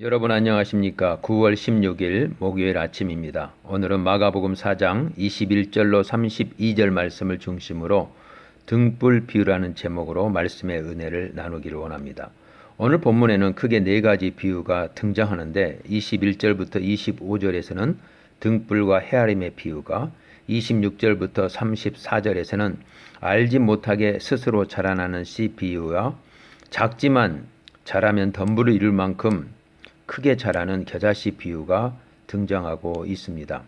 여러분 안녕하십니까? 9월 16일 목요일 아침입니다. 오늘은 마가복음 4장 21절로 32절 말씀을 중심으로 등불 비유라는 제목으로 말씀의 은혜를 나누기를 원합니다. 오늘 본문에는 크게 네 가지 비유가 등장하는데 21절부터 25절에서는 등불과 헤아림의 비유가, 26절부터 34절에서는 알지 못하게 스스로 자라나는 씨 비유와 작지만 자라면 덤불을 이룰 만큼 크게 자라는 겨자씨 비유가 등장하고 있습니다.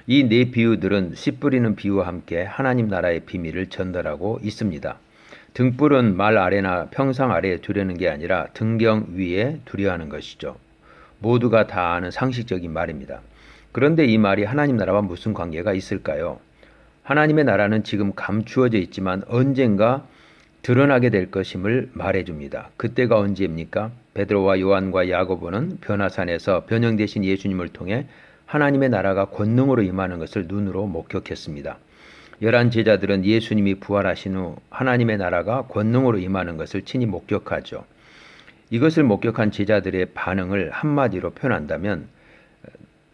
이 네 비유들은 씨 뿌리는 비유와 함께 하나님 나라의 비밀을 전달하고 있습니다. 등불은 말 아래나 평상 아래에 두려는 게 아니라 등경 위에 두려 하는 것이죠. 모두가 다 아는 상식적인 말입니다. 그런데 이 말이 하나님 나라와 무슨 관계가 있을까요? 하나님의 나라는 지금 감추어져 있지만 언젠가 드러나게 될 것임을 말해줍니다. 그때가 언제입니까? 베드로와 요한과 야고보는 변화산에서 변형되신 예수님을 통해 하나님의 나라가 권능으로 임하는 것을 눈으로 목격했습니다. 11 제자들은 예수님이 부활하신 후 하나님의 나라가 권능으로 임하는 것을 친히 목격하죠. 이것을 목격한 제자들의 반응을 한마디로 표현한다면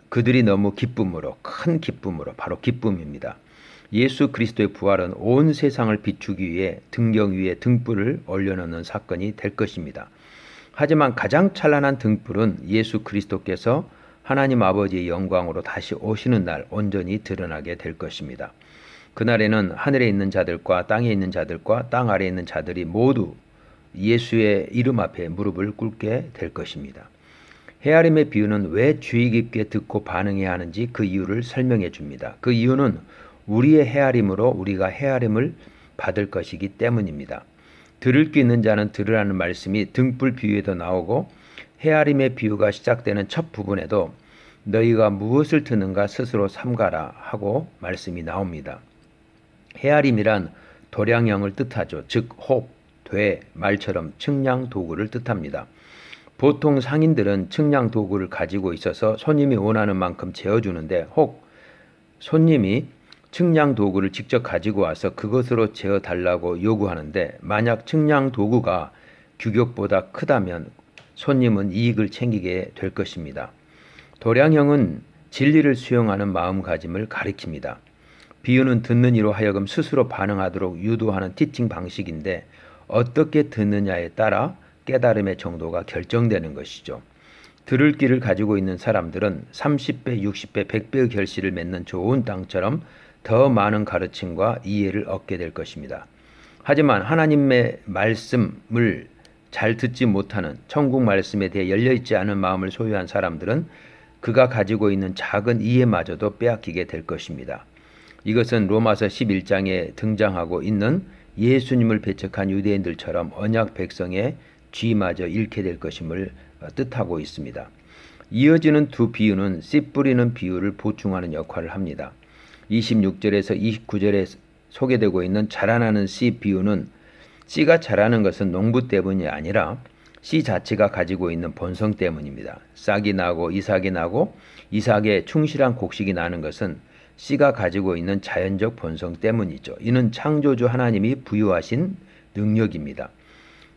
그들이 너무 기쁨으로, 큰 기쁨으로, 바로 기쁨입니다. 예수 그리스도의 부활은 온 세상을 비추기 위해 등경 위에 등불을 올려놓는 사건이 될 것입니다. 하지만 가장 찬란한 등불은 예수 그리스도께서 하나님 아버지의 영광으로 다시 오시는 날 온전히 드러나게 될 것입니다. 그날에는 하늘에 있는 자들과 땅에 있는 자들과 땅 아래에 있는 자들이 모두 예수의 이름 앞에 무릎을 꿇게 될 것입니다. 헤아림의 비유는 왜 주의 깊게 듣고 반응해야 하는지 그 이유를 설명해 줍니다. 그 이유는 우리의 헤아림으로 우리가 헤아림을 받을 것이기 때문입니다. 들을 귀 있는 자는 들으라는 말씀이 등불 비유에도 나오고 헤아림의 비유가 시작되는 첫 부분에도 너희가 무엇을 듣는가 스스로 삼가라 하고 말씀이 나옵니다. 헤아림이란 도량형을 뜻하죠. 즉 혹, 돼, 말처럼 측량 도구를 뜻합니다. 보통 상인들은 측량 도구를 가지고 있어서 손님이 원하는 만큼 재어주는데 혹 손님이 측량 도구를 직접 가지고 와서 그것으로 재어달라고 요구하는데 만약 측량 도구가 규격보다 크다면 손님은 이익을 챙기게 될 것입니다. 도량형은 진리를 수용하는 마음가짐을 가리킵니다. 비유는 듣는 이로 하여금 스스로 반응하도록 유도하는 티칭 방식인데 어떻게 듣느냐에 따라 깨달음의 정도가 결정되는 것이죠. 들을 귀를 가지고 있는 사람들은 30배, 60배, 100배의 결실을 맺는 좋은 땅처럼 더 많은 가르침과 이해를 얻게 될 것입니다. 하지만 하나님의 말씀을 잘 듣지 못하는 천국 말씀에 대해 열려있지 않은 마음을 소유한 사람들은 그가 가지고 있는 작은 이해마저도 빼앗기게 될 것입니다. 이것은 로마서 11장에 등장하고 있는 예수님을 배척한 유대인들처럼 언약 백성의 쥐마저 잃게 될 것임을 뜻하고 있습니다. 이어지는 두 비유는 씨 뿌리는 비유를 보충하는 역할을 합니다. 26절에서 29절에 소개되고 있는 자라나는 씨 비유는 씨가 자라는 것은 농부 때문이 아니라 씨 자체가 가지고 있는 본성 때문입니다. 싹이 나고 이삭이 나고 이삭에 충실한 곡식이 나는 것은 씨가 가지고 있는 자연적 본성 때문이죠. 이는 창조주 하나님이 부여하신 능력입니다.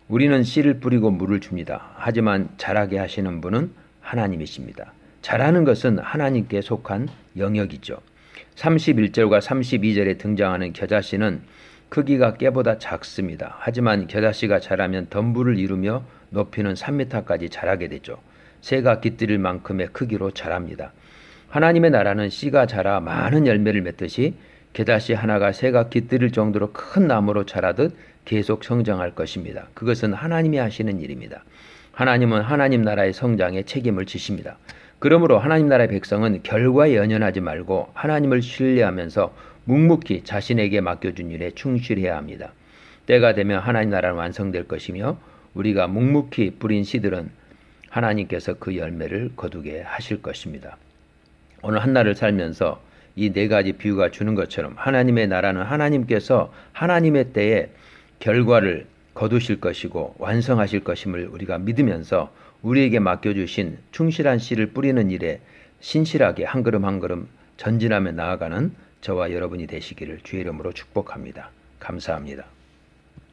우리는 씨를 뿌리고 물을 줍니다. 하지만 자라게 하시는 분은 하나님이십니다. 자라는 것은 하나님께 속한 영역이죠. 31절과 32절에 등장하는 겨자씨는 크기가 깨보다 작습니다. 하지만 겨자씨가 자라면 덤불을 이루며 높이는 3m까지 자라게 되죠. 새가 깃들일 만큼의 크기로 자랍니다. 하나님의 나라는 씨가 자라 많은 열매를 맺듯이 겨자씨 하나가 새가 깃들일 정도로 큰 나무로 자라듯 계속 성장할 것입니다. 그것은 하나님이 하시는 일입니다. 하나님은 하나님 나라의 성장에 책임을 지십니다. 그러므로 하나님 나라의 백성은 결과에 연연하지 말고 하나님을 신뢰하면서 묵묵히 자신에게 맡겨준 일에 충실해야 합니다. 때가 되면 하나님 나라는 완성될 것이며 우리가 묵묵히 뿌린 씨들은 하나님께서 그 열매를 거두게 하실 것입니다. 오늘 한날을 살면서 이 네 가지 비유가 주는 것처럼 하나님의 나라는 하나님께서 하나님의 때에 결과를 거두실 것이고 완성하실 것임을 우리가 믿으면서 우리에게 맡겨주신 충실한 씨를 뿌리는 일에 신실하게 한 걸음 한 걸음 전진하며 나아가는 저와 여러분이 되시기를 주의 이름으로 축복합니다. 감사합니다.